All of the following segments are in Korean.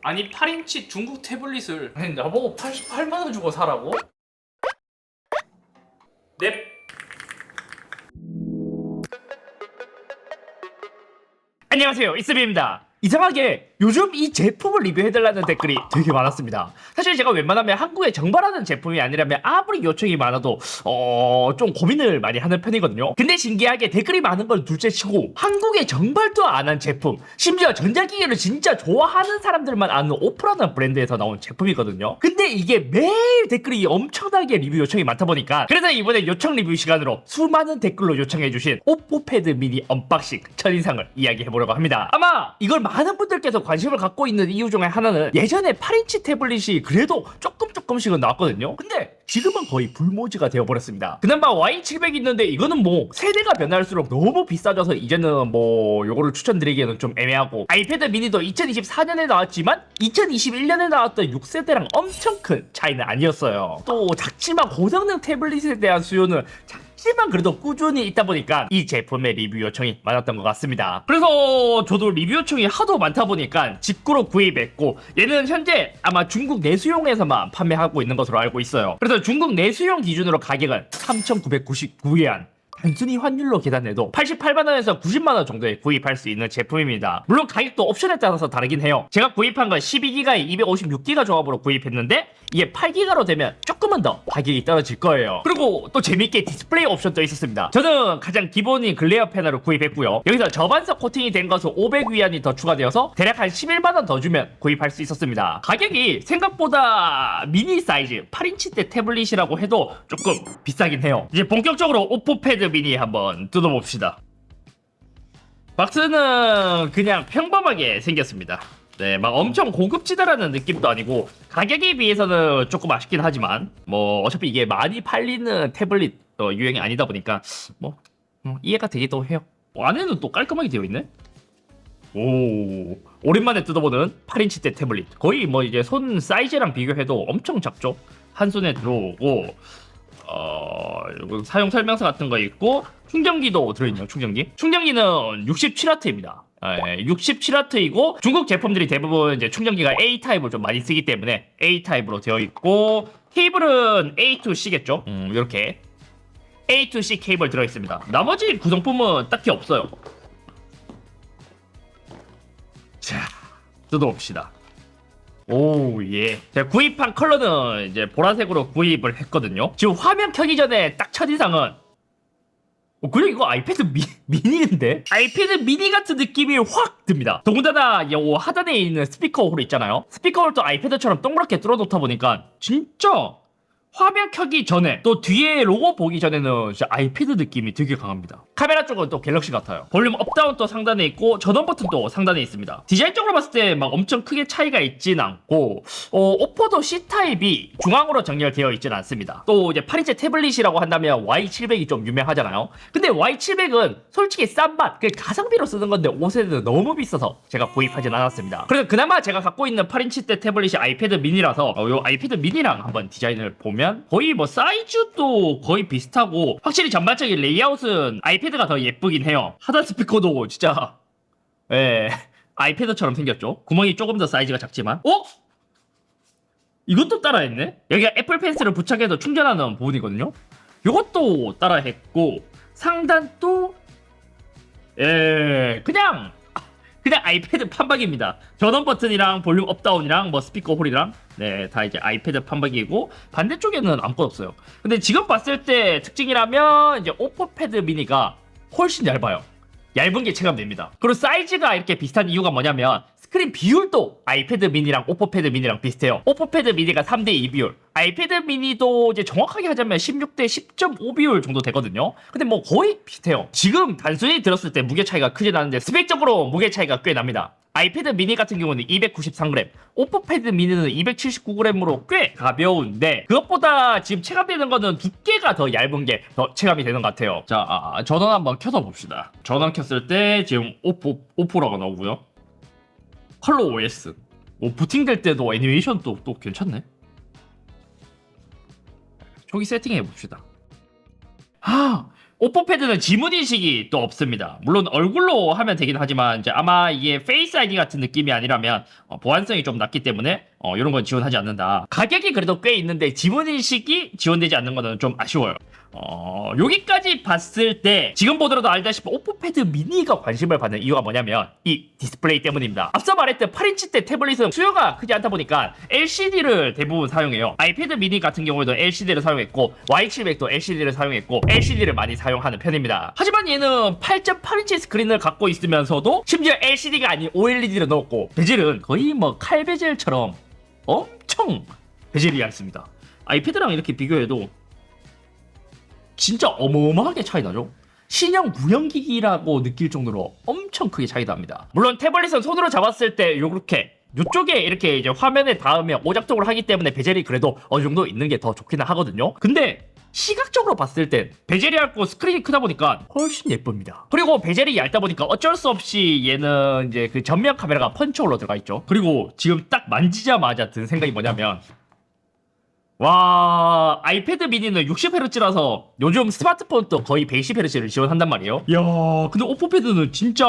아니 8인치 중국 태블릿을 아니 나보고 88만원 주고 사라고? 넵. 안녕하세요, 이스비입니다. 이상하게 요즘 이 제품을 리뷰해달라는 댓글이 되게 많았습니다. 사실 제가 웬만하면 한국에 정발하는 제품이 아니라면 아무리 요청이 많아도 좀 고민을 많이 하는 편이거든요. 근데 신기하게 댓글이 많은 건 둘째치고 한국에 정발도 안 한 제품, 심지어 전자기기를 진짜 좋아하는 사람들만 아는 오프라는 브랜드에서 나온 제품이거든요. 근데 이게 매일 댓글이 엄청나게 리뷰 요청이 많다 보니까 그래서 이번에 요청 리뷰 시간으로 수많은 댓글로 요청해주신 오포 패드 미니 언박싱 첫인상을 이야기해보려고 합니다. 아마 이걸 많은 분들께서 관심을 갖고 있는 이유 중에 하나는 예전에 8인치 태블릿이 그래도 조금씩은 나왔거든요. 근데 지금은 거의 불모지가 되어버렸습니다. 그나마 Y700 있는데 이거는 뭐 세대가 변할수록 너무 비싸져서 이제는 뭐 요거를 추천드리기에는 좀 애매하고, 아이패드 미니도 2024년에 나왔지만 2021년에 나왔던 6세대랑 엄청 큰 차이는 아니었어요. 또 작지만 고성능 태블릿에 대한 수요는 하지만 그래도 꾸준히 있다 보니까 이 제품의 리뷰 요청이 많았던 것 같습니다. 그래서 저도 리뷰 요청이 하도 많다 보니까 직구로 구입했고, 얘는 현재 아마 중국 내수용에서만 판매하고 있는 것으로 알고 있어요. 그래서 중국 내수용 기준으로 가격은 3,999위안, 단순히 환율로 계산해도 88만원에서 90만원 정도에 구입할 수 있는 제품입니다. 물론 가격도 옵션에 따라서 다르긴 해요. 제가 구입한 건 12기가에 256기가 조합으로 구입했는데 이게 8기가로 되면 조금은 더 가격이 떨어질 거예요. 그리고 또 재밌게 디스플레이 옵션도 있었습니다. 저는 가장 기본인 글레어 패널을 구입했고요. 여기서 저반석 코팅이 된 것은 500위안이 더 추가되어서 대략 한 11만원 더 주면 구입할 수 있었습니다. 가격이 생각보다 미니 사이즈 8인치대 태블릿이라고 해도 조금 비싸긴 해요. 이제 본격적으로 오포 패드 미니 한번 뜯어봅시다. 박스는 그냥 평범하게 생겼습니다. 네, 막 엄청 고급지다라는 느낌도 아니고 가격에 비해서는 조금 아쉽긴 하지만 뭐 어차피 이게 많이 팔리는 태블릿 유행이 아니다 보니까 뭐 이해가 되기도 해요. 안에는 또 깔끔하게 되어 있네. 오, 오랜만에 뜯어보는 8인치대 태블릿. 거의 뭐 이제 손 사이즈랑 비교해도 엄청 작죠. 한 손에 들어오고 사용 설명서 같은 거 있고, 충전기도 들어있네요. 충전기는 67W입니다. 67W이고 중국 제품들이 대부분 이제 충전기가 A 타입을 좀 많이 쓰기 때문에 A 타입으로 되어 있고, 케이블은 A to C겠죠. 이렇게 A to C 케이블 들어 있습니다. 나머지 구성품은 딱히 없어요. 자, 뜯어봅시다. 오, 예. 제가 구입한 컬러는 이제 보라색으로 구입을 했거든요. 지금 화면 켜기 전에 딱 첫인상은 그래, 이거 아이패드 미니인데? 아이패드 미니 같은 느낌이 확 듭니다. 더군다나 요 하단에 있는 스피커 홀 있잖아요. 스피커 홀도 아이패드처럼 동그랗게 뚫어놓다 보니까 진짜 화면 켜기 전에 또 뒤에 로고 보기 전에는 진짜 아이패드 느낌이 되게 강합니다. 카메라 쪽은 또 갤럭시 같아요. 볼륨 업다운도 상단에 있고 전원 버튼도 상단에 있습니다. 디자인적으로 봤을 때 막 엄청 크게 차이가 있진 않고, 오포도 C타입이 중앙으로 정렬되어 있진 않습니다. 또 이제 8인치 태블릿이라고 한다면 Y700이 좀 유명하잖아요. 근데 Y700은 솔직히 싼 맛, 그 가성비로 쓰는 건데 5세대도 너무 비싸서 제가 구입하진 않았습니다. 그래서 그나마 제가 갖고 있는 8인치대 태블릿이 아이패드 미니라서 요 아이패드 미니랑 한번 디자인을 보면 거의 뭐 사이즈도 거의 비슷하고, 확실히 전반적인 레이아웃은 아이패드가 더 예쁘긴 해요. 하단 스피커도 진짜 아이패드처럼 생겼죠. 구멍이 조금 더 사이즈가 작지만 이것도 따라했네. 여기가 애플 펜슬을 부착해서 충전하는 부분이거든요. 이것도 따라했고, 상단도 그냥 아이패드 판박입니다. 전원 버튼이랑 볼륨 업다운이랑 뭐 스피커 홀이랑 다 이제 아이패드 판박이고, 반대쪽에는 아무것도 없어요. 근데 지금 봤을 때 특징이라면 이제 오포 패드 미니가 훨씬 얇아요. 얇은 게 체감됩니다. 그리고 사이즈가 이렇게 비슷한 이유가 뭐냐면 스크린 비율도 아이패드 미니랑 오포 패드 미니랑 비슷해요. 오포 패드 미니가 3:2 비율, 아이패드 미니도 이제 정확하게 하자면 16:10.5 비율 정도 되거든요. 근데 뭐 거의 비슷해요. 지금 단순히 들었을 때 무게 차이가 크진 않은데 스펙적으로 무게 차이가 꽤 납니다. 아이패드 미니 같은 경우는 293g, 오포 패드 미니는 279g으로 꽤 가벼운데, 그것보다 지금 체감되는 거는 두께가 더 얇은 게 더 체감이 되는 것 같아요. 자, 전원 한번 켜서 봅시다. 전원 켰을 때 지금 오포라고 나오고요. 컬러 OS. 부팅될 때도 애니메이션도 또 괜찮네. 초기 세팅해 봅시다. 오포 패드는 지문 인식이 또 없습니다. 물론 얼굴로 하면 되긴 하지만 이제 아마 이게 페이스 아이디 같은 느낌이 아니라면 보안성이 좀 낮기 때문에 이런 건 지원하지 않는다. 가격이 그래도 꽤 있는데 지문 인식이 지원되지 않는 거는 좀 아쉬워요. 여기까지 봤을 때 지금 보더라도 알다시피 오포 패드 미니가 관심을 받는 이유가 뭐냐면 이 디스플레이 때문입니다. 앞서 말했듯 8인치대 태블릿은 수요가 크지 않다 보니까 LCD를 대부분 사용해요. 아이패드 미니 같은 경우에도 LCD를 사용했고 Y700도 LCD를 사용했고 LCD를 많이 사용하는 편입니다. 하지만 얘는 8.8인치 스크린을 갖고 있으면서도 심지어 LCD가 아닌 OLED를 넣었고 베젤은 거의 뭐 칼 베젤처럼 엄청 베젤이 얇습니다. 아이패드랑 이렇게 비교해도 진짜 어마어마하게 차이 나죠? 신형 무형기기라고 느낄 정도로 엄청 크게 차이 납니다. 물론 태블릿은 손으로 잡았을 때 요쪽에 이렇게 이제 화면에 닿으면 오작동을 하기 때문에 베젤이 그래도 어느 정도 있는 게 더 좋기는 하거든요. 근데 시각적으로 봤을 땐 베젤이 얇고 스크린이 크다 보니까 훨씬 예쁩니다. 그리고 베젤이 얇다 보니까 어쩔 수 없이 얘는 이제 그 전면 카메라가 펀치홀로 들어가 있죠. 그리고 지금 딱 만지자마자 든 생각이 뭐냐면 와, 아이패드 미니는 60Hz라서 요즘 스마트폰도 거의 120Hz를 지원한단 말이에요. 이야, 근데 오포 패드는 진짜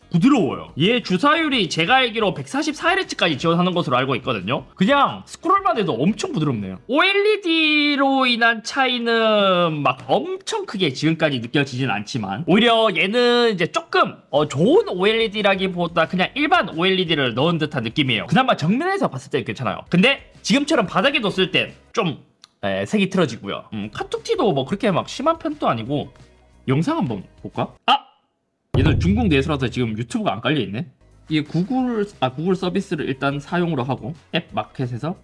부드러워요. 얘 주사율이 제가 알기로 144Hz까지 지원하는 것으로 알고 있거든요. 그냥 스크롤만 해도 엄청 부드럽네요. OLED로 인한 차이는 막 엄청 크게 지금까지 느껴지진 않지만 오히려 얘는 이제 조금 좋은 OLED라기보다 그냥 일반 OLED를 넣은 듯한 느낌이에요. 그나마 정면에서 봤을 때는 괜찮아요. 근데 지금처럼 바닥에 뒀을 땐 좀 색이 틀어지고요. 카툭티도 뭐 그렇게 막 심한 편도 아니고 영상 한번 볼까? 얘는 중국 내수라서 지금 유튜브가 안 깔려있네. 이게 구글 서비스를 일단 사용으로 하고 앱 마켓에서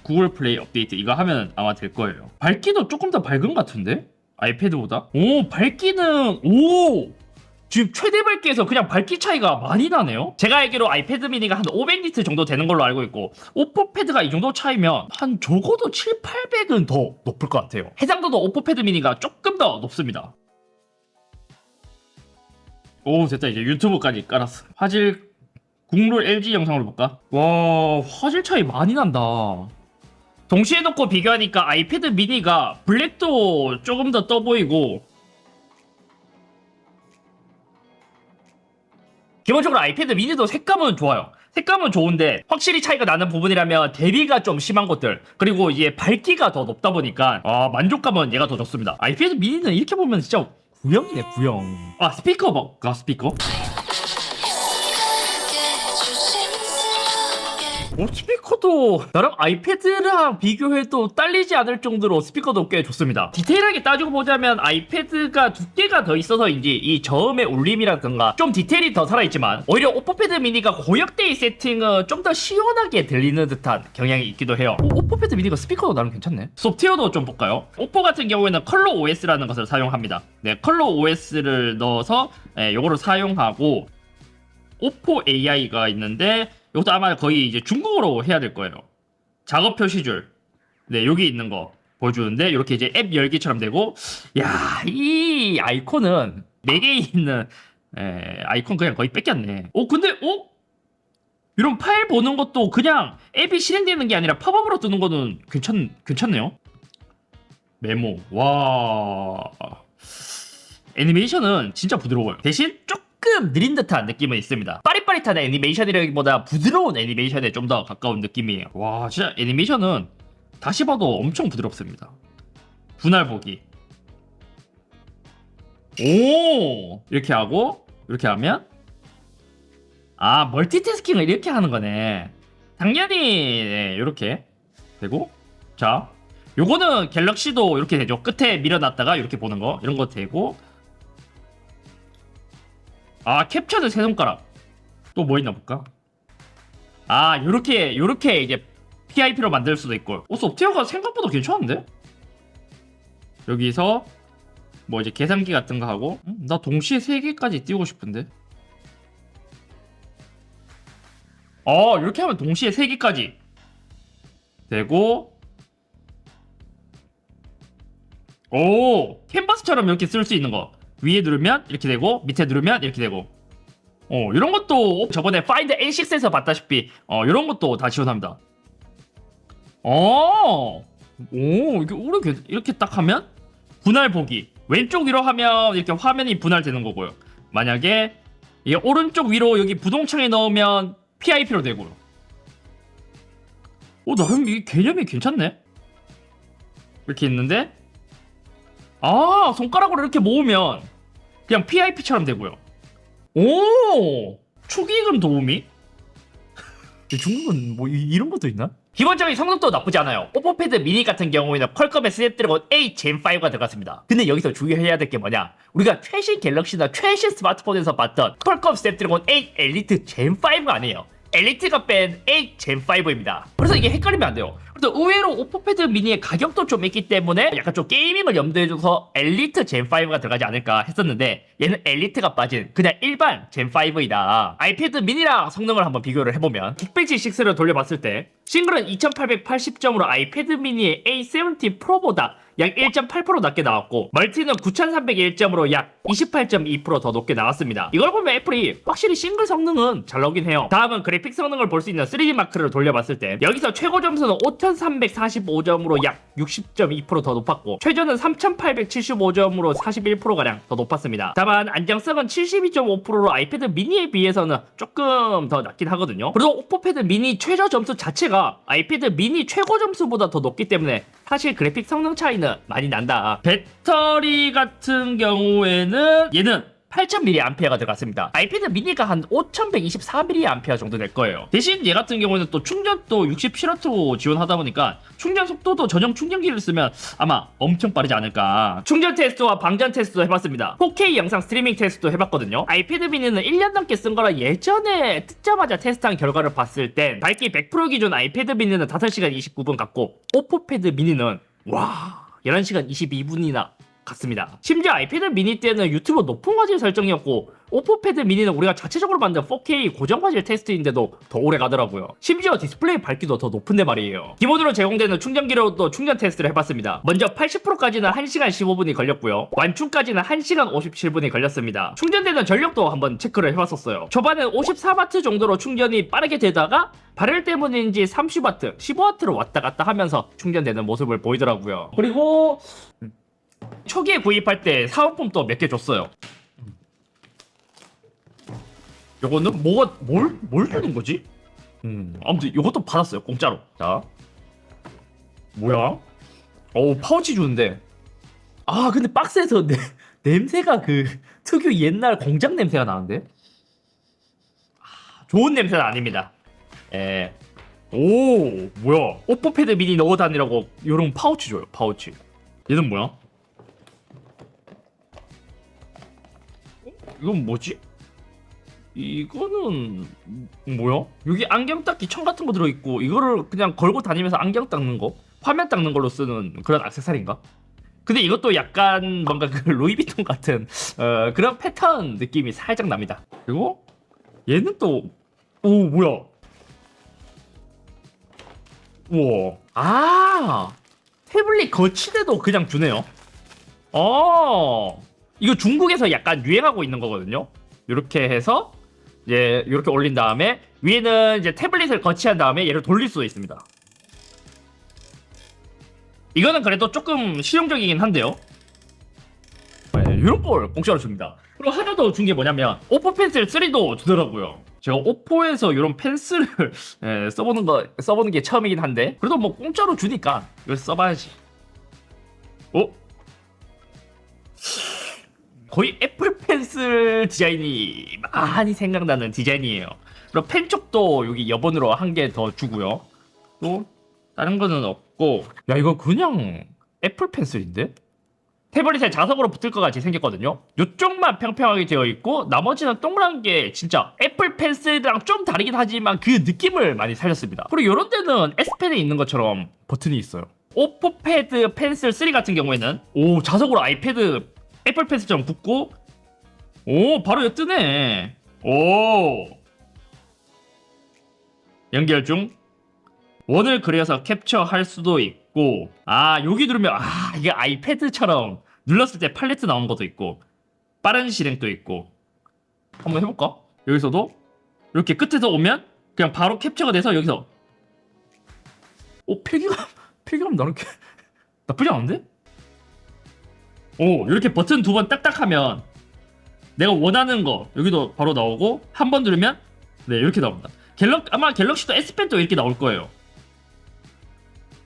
구글 플레이 업데이트 이거 하면 아마 될 거예요. 밝기도 조금 더 밝은 것 같은데? 아이패드보다? 오, 밝기는 지금 최대 밝기에서 그냥 밝기 차이가 많이 나네요. 제가 알기로 아이패드 미니가 한 500니트 정도 되는 걸로 알고 있고 오포 패드가 이 정도 차이면 한 적어도 7, 800은 더 높을 것 같아요. 해상도도 오포 패드 미니가 조금 더 높습니다. 오, 됐다. 이제 유튜브까지 깔았어. 화질 국룰 LG 영상으로 볼까? 와, 화질 차이 많이 난다. 동시에 놓고 비교하니까 아이패드 미니가 블랙도 조금 더 떠 보이고 기본적으로 아이패드 미니도 색감은 좋아요. 색감은 좋은데 확실히 차이가 나는 부분이라면 대비가 좀 심한 것들 그리고 이제 밝기가 더 높다 보니까 만족감은 얘가 더 좋습니다. 아이패드 미니는 이렇게 보면 진짜 구형이네, 구형. 스피커 볼까? 스피커? 스피커도 나랑 아이패드랑 비교해도 딸리지 않을 정도로 스피커도 꽤 좋습니다. 디테일하게 따지고 보자면 아이패드가 두께가 더 있어서인지 이 저음의 울림이라든가 좀 디테일이 더 살아있지만 오히려 오포 패드 미니가 고역대의 세팅은 좀 더 시원하게 들리는 듯한 경향이 있기도 해요. 오포 패드 미니가 스피커도 나름 괜찮네. 소프트웨어도 좀 볼까요? 오포 같은 경우에는 컬러 OS라는 것을 사용합니다. 네, 컬러 OS를 넣어서 요거를 사용하고 오포 AI가 있는데 이것도 아마 거의 이제 중국어로 해야 될 거예요. 작업 표시줄. 네, 여기 있는 거 보여주는데 이렇게 이제 앱 열기처럼 되고 야, 이 아이콘은 4개 있는 아이콘 그냥 거의 뺏겼네. 근데 이런 파일 보는 것도 그냥 앱이 실행되는 게 아니라 팝업으로 뜨는 거는 괜찮네요. 메모. 와. 애니메이션은 진짜 부드러워요. 대신 조금 느린 듯한 느낌은 있습니다. 빠릿빠릿한 애니메이션이라기보다 부드러운 애니메이션에 좀 더 가까운 느낌이에요. 와, 진짜 애니메이션은 다시 봐도 엄청 부드럽습니다. 분할 보기. 오, 이렇게 하고 이렇게 하면 멀티태스킹을 이렇게 하는 거네. 당연히 이렇게 되고 자, 요거는 갤럭시도 이렇게 되죠. 끝에 밀어놨다가 이렇게 보는 거 이런 거 되고 캡처는 세 손가락. 또 뭐 있나 볼까? 요렇게 이제 PIP로 만들 수도 있고. 소프트웨어가 생각보다 괜찮은데? 여기서 뭐 이제 계산기 같은 거 하고 나 동시에 3개까지 띄우고 싶은데. 이렇게 하면 동시에 3개까지 되고 캔버스처럼 이렇게 쓸 수 있는 거. 위에 누르면 이렇게 되고 밑에 누르면 이렇게 되고 이런 것도 저번에 Find N6에서 봤다시피 이런 것도 다 지원합니다. 이렇게 딱 하면 분할 보기. 왼쪽 위로 하면 이렇게 화면이 분할되는 거고요. 만약에 이게 오른쪽 위로 여기 부동창에 넣으면 PIP로 되고요. 나름 이 개념이 괜찮네. 이렇게 있는데 손가락으로 이렇게 모으면 그냥 PIP처럼 되고요. 오! 축의금 도우미? 중국은 뭐 이런 것도 있나? 기본적인 성능도 나쁘지 않아요. 오포 패드 미니 같은 경우에는 퀄컴의 스냅드래곤 8 젠5가 들어갔습니다. 근데 여기서 주의해야 될 게 뭐냐? 우리가 최신 갤럭시나 최신 스마트폰에서 봤던 퀄컴 스냅드래곤 8 엘리트 젠5가 아니에요. 엘리트가 뺀 8 젠5입니다. 그래서 이게 헷갈리면 안 돼요. 그래서 의외로 오포 패드 미니의 가격도 좀 있기 때문에 약간 좀 게이밍을 염두에 두서 엘리트 젠5가 들어가지 않을까 했었는데 얘는 엘리트가 빠진 그냥 일반 젠5이다. 아이패드 미니랑 성능을 한번 비교를 해보면 긱비치 6를 돌려봤을 때 싱글은 2880점으로 아이패드 미니의 A17 프로보다 약 1.8% 낮게 나왔고 멀티는 9301점으로 약 28.2% 더 높게 나왔습니다. 이걸 보면 애플이 확실히 싱글 성능은 잘 나오긴 해요. 다음은 그래픽 성능을 볼 수 있는 3D 마크를 돌려봤을 때 여기서 최고 점수는 5345점으로 약 60.2% 더 높았고 최저는 3875점으로 41%가량 더 높았습니다. 다만 안정성은 72.5%로 아이패드 미니에 비해서는 조금 더 낮긴 하거든요. 그래도 오포 패드 미니 최저 점수 자체가 아이패드 미니 최고 점수보다 더 높기 때문에 사실 그래픽 성능 차이는 많이 난다. 배터리 같은 경우에는 얘는 8000mAh가 들어갔습니다. 아이패드 미니가 한 5124mAh 정도 될 거예요. 대신 얘 같은 경우에는 또 충전도 67W 지원하다 보니까 충전 속도도 전용 충전기를 쓰면 아마 엄청 빠르지 않을까. 충전 테스트와 방전 테스트도 해봤습니다. 4K 영상 스트리밍 테스트도 해봤거든요. 아이패드 미니는 1년 넘게 쓴 거라 예전에 뜯자마자 테스트한 결과를 봤을 땐 밝기 100% 기준 아이패드 미니는 5시간 29분 같고 오포 패드 미니는 11시간 22분이나 같습니다. 심지어 아이패드 미니 때는 유튜브 높은 화질 설정이었고 오포 패드 미니는 우리가 자체적으로 만든 4K 고정 화질 테스트인데도 더 오래 가더라고요. 심지어 디스플레이 밝기도 더 높은데 말이에요. 기본으로 제공되는 충전기로도 충전 테스트를 해봤습니다. 먼저 80%까지는 1시간 15분이 걸렸고요. 완충까지는 1시간 57분이 걸렸습니다. 충전되는 전력도 한번 체크를 해봤었어요. 초반엔 54W 정도로 충전이 빠르게 되다가 발열 때문인지 30W, 15W로 왔다 갔다 하면서 충전되는 모습을 보이더라고요. 그리고 초기에 구입할 때 사은품 또 몇 개 줬어요. 요거는 뭘 주는 거지? 아무튼 요것도 받았어요. 공짜로. 자, 뭐야? 파우치 주는데. 근데 박스에서 냄새가 그 특유 옛날 공장 냄새가 나는데. 좋은 냄새는 아닙니다. 뭐야? 오포 패드 미니 넣어 다니라고 요런 파우치 줘요. 파우치. 얘는 뭐야? 이건 뭐지? 이거는 뭐야? 여기 안경 닦기 천 같은 거 들어있고 이거를 그냥 걸고 다니면서 안경 닦는 거? 화면 닦는 걸로 쓰는 그런 액세서리인가? 근데 이것도 약간 뭔가 그 루이비통 같은 그런 패턴 느낌이 살짝 납니다. 그리고 얘는 또 뭐야? 우와. 태블릿 거치대도 그냥 주네요. 이거 중국에서 약간 유행하고 있는 거거든요. 이렇게 해서 이제 이렇게 올린 다음에 위에는 이제 태블릿을 거치한 다음에 얘를 돌릴 수도 있습니다. 이거는 그래도 조금 실용적이긴 한데요. 이런 걸 공짜로 줍니다. 그리고 하나 더 준 게 뭐냐면 오포 펜슬 3도 주더라고요. 제가 오포에서 이런 펜슬을 써보는 게 처음이긴 한데 그래도 뭐 공짜로 주니까 이거 써봐야지. 거의 애플 펜슬 디자인이 많이 생각나는 디자인이에요. 그리고 펜 쪽도 여기 여번으로 한 개 더 주고요. 또 다른 거는 없고. 야, 이거 그냥 애플 펜슬인데? 태블릿에 자석으로 붙을 것 같이 생겼거든요. 이쪽만 평평하게 되어 있고 나머지는 동그란 게 진짜 애플 펜슬이랑 좀 다르긴 하지만 그 느낌을 많이 살렸습니다. 그리고 이런 데는 S펜에 있는 것처럼 버튼이 있어요. 오포 패드 펜슬 3 같은 경우에는 자석으로 아이패드 애플 펜슬처럼 붙고 바로 뜨네. 연결 중. 원을 그려서 캡처할 수도 있고 여기 누르면 이게 아이패드처럼 눌렀을 때 팔레트 나오는 것도 있고 빠른 실행도 있고. 한번 해볼까? 여기서도 이렇게 끝에서 오면 그냥 바로 캡처가 돼서 여기서 필기감 나는 나쁘지 않은데? 오, 이렇게 버튼 두 번 딱딱하면 내가 원하는 거 여기도 바로 나오고 한 번 누르면 네 이렇게 나옵니다. 아마 갤럭시도 S펜도 이렇게 나올 거예요.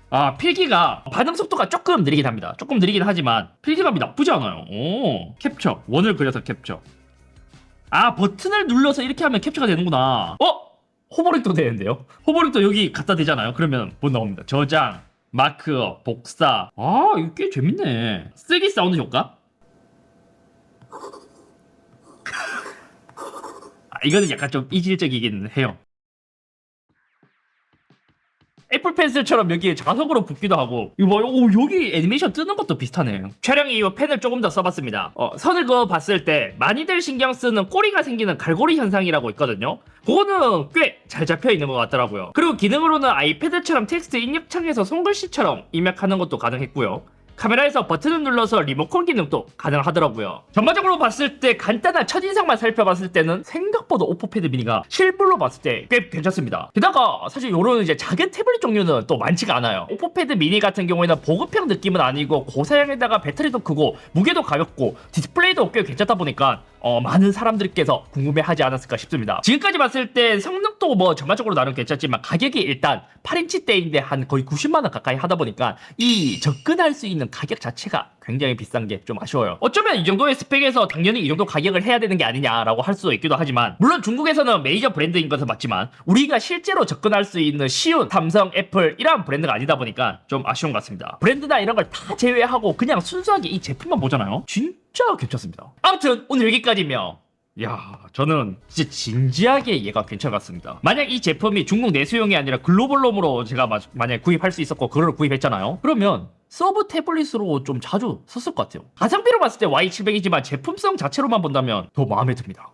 아, 필기가 반응 속도가 조금 느리긴 합니다. 조금 느리긴 하지만 필기감이 나쁘지 않아요. 오, 캡처 원을 그려서 캡처. 아, 버튼을 눌러서 이렇게 하면 캡처가 되는구나. 호버링도 되는데요. 호버링도 여기 갖다 대잖아요. 그러면 뭐 나옵니다. 저장, 마크업, 복사. 아, 이거 꽤 재밌네. 쓰기 사운드 효과. 이거는 약간 좀 이질적이긴 해요. 애플 펜슬처럼 여기에 자석으로 붙기도 하고 이거 뭐 여기 애니메이션 뜨는 것도 비슷하네. 촬영 이후 펜을 조금 더 써봤습니다. 선을 그어봤을 때 많이들 신경 쓰는 꼬리가 생기는 갈고리 현상이라고 있거든요. 그거는 꽤 잘 잡혀 있는 것 같더라고요. 그리고 기능으로는 아이패드처럼 텍스트 입력창에서 손글씨처럼 입력하는 것도 가능했고요. 카메라에서 버튼을 눌러서 리모컨 기능도 가능하더라고요. 전반적으로 봤을 때 간단한 첫인상만 살펴봤을 때는 생각보다 오포 패드 미니가 실물로 봤을 때 꽤 괜찮습니다. 게다가 사실 요런 이제 작은 태블릿 종류는 또 많지가 않아요. 오포 패드 미니 같은 경우에는 보급형 느낌은 아니고 고사양에다가 배터리도 크고 무게도 가볍고 디스플레이도 꽤 괜찮다 보니까 많은 사람들께서 궁금해하지 않았을까 싶습니다. 지금까지 봤을 때 성능도 뭐 전반적으로 나름 괜찮지만 가격이 일단 8인치대인데 한 거의 90만원 가까이 하다 보니까 이 접근할 수 있는 가격 자체가 굉장히 비싼 게 좀 아쉬워요. 어쩌면 이 정도의 스펙에서 당연히 이 정도 가격을 해야 되는 게 아니냐라고 할 수도 있기도 하지만 물론 중국에서는 메이저 브랜드인 것은 맞지만 우리가 실제로 접근할 수 있는 쉬운 삼성, 애플 이런 브랜드가 아니다 보니까 좀 아쉬운 것 같습니다. 브랜드나 이런 걸 다 제외하고 그냥 순수하게 이 제품만 보잖아요. 진짜 괜찮습니다. 아무튼 오늘 여기까지며 야, 저는 진짜 진지하게 얘가 괜찮았습니다. 만약 이 제품이 중국 내수용이 아니라 글로벌롬으로 제가 만약 구입할 수 있었고 그걸 구입했잖아요. 그러면 서브 태블릿으로 좀 자주 썼을 것 같아요. 가성비로 봤을 때 Y700이지만 제품성 자체로만 본다면 더 마음에 듭니다.